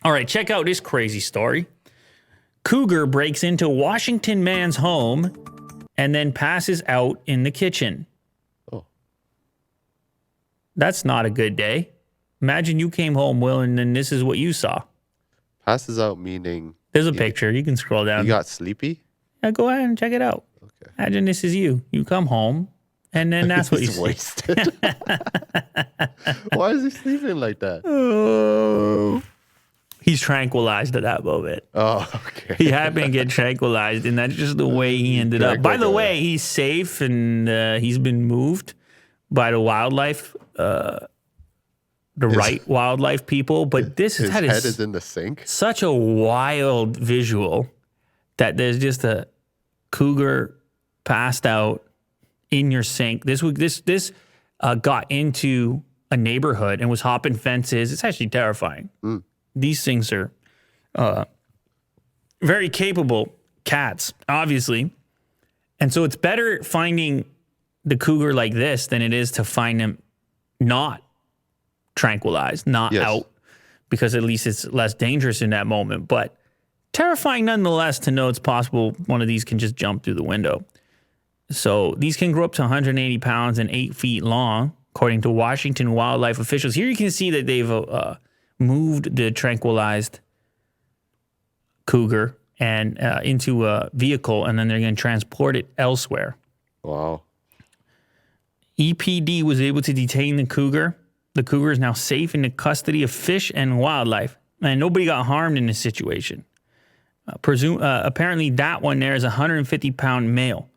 All right, check out this crazy story. Cougar breaks into Washington man's home and then passes out in the kitchen. Oh. That's not a good day. Imagine you came home, Will, and then this is what you saw. Passes out meaning There's a picture. You can scroll down. you got sleepy? Yeah, go ahead and check it out. Okay. Imagine this is you. You come home, and then that's what you He's see. wasted. Why is he sleeping like that? Oh. He's tranquilized at that moment. Oh, okay. He happened to get tranquilized, and that's just the way he ended up. By the way, he's safe, and he's been moved by the wildlife, right wildlife people. But His head is in the sink. such a wild visual that there's just a cougar passed out in your sink. This got into a neighborhood and was hopping fences. It's actually terrifying. These things are very capable cats, obviously. And so it's better finding the cougar like this than it is to find him not tranquilized, not out, because at least it's less dangerous in that moment. But terrifying nonetheless to know it's possible one of these can just jump through the window. So these can grow up to 180 pounds and 8 feet long, according to Washington wildlife officials. Here you can see that they've moved the tranquilized cougar and into a vehicle, and then they're going to transport it elsewhere. Wow. EPD was able to detain the cougar. The cougar is now safe in the custody of Fish and Wildlife, and nobody got harmed in this situation. Apparently, that one there is a 150-pound male.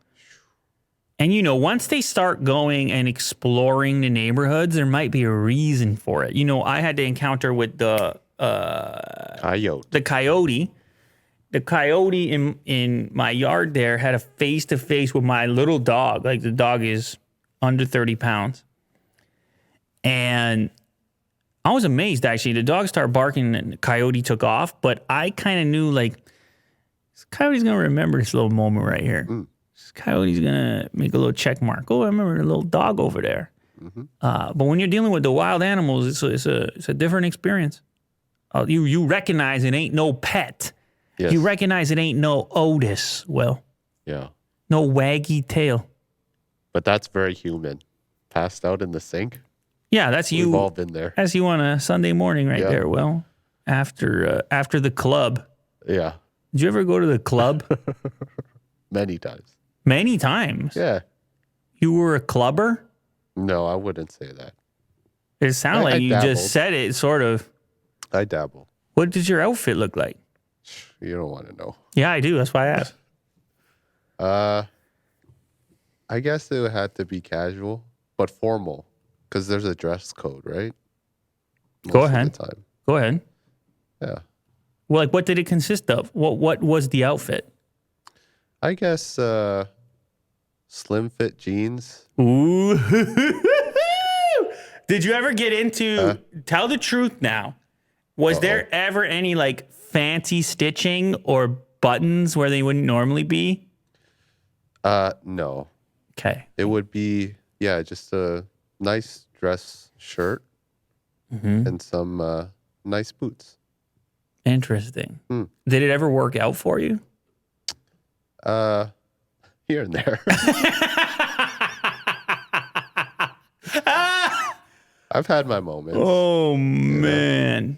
And, you know, once they start going and exploring the neighborhoods, there might be a reason for it. You know, I had the encounter with the Coyote. the coyote. The coyote in my yard there had a face-to-face with my little dog. Like, the dog is under 30 pounds. And I was amazed, actually. The dog started barking and the coyote took off. But I kind of knew, like, this coyote's going to remember this little moment right here. This coyote's going to make a little check mark. Oh, I remember the little dog over there. But when you're dealing with the wild animals, it's a different experience. You recognize it ain't no pet. Yes. You recognize it ain't no Otis, Will. Yeah. No waggy tail. But that's very human. Passed out in the sink. Yeah, that's you. We've all been there. That's you on a Sunday morning right there, Will. After the club. Yeah. Did you ever go to the club? Many times. Many times. Yeah. You were a clubber? No, I wouldn't say that. It sounded I like you dabbled. just said it, sort of. I dabble. What does your outfit look like? You don't want to know. Yeah, I do. That's why I asked. I guess it had to be casual, but formal, because there's a dress code, right? Go Most of ahead. the time. Go ahead. Yeah. Well, like, what did it consist of? What was the outfit? I guess slim fit jeans. Ooh. Did you ever get into, tell the truth now, was there ever any, like, fancy stitching or buttons where they wouldn't normally be? No. Okay. It would be, just a nice dress shirt and some nice boots. Interesting. Did it ever work out for you? Here and there. I've had my moments. Oh, man.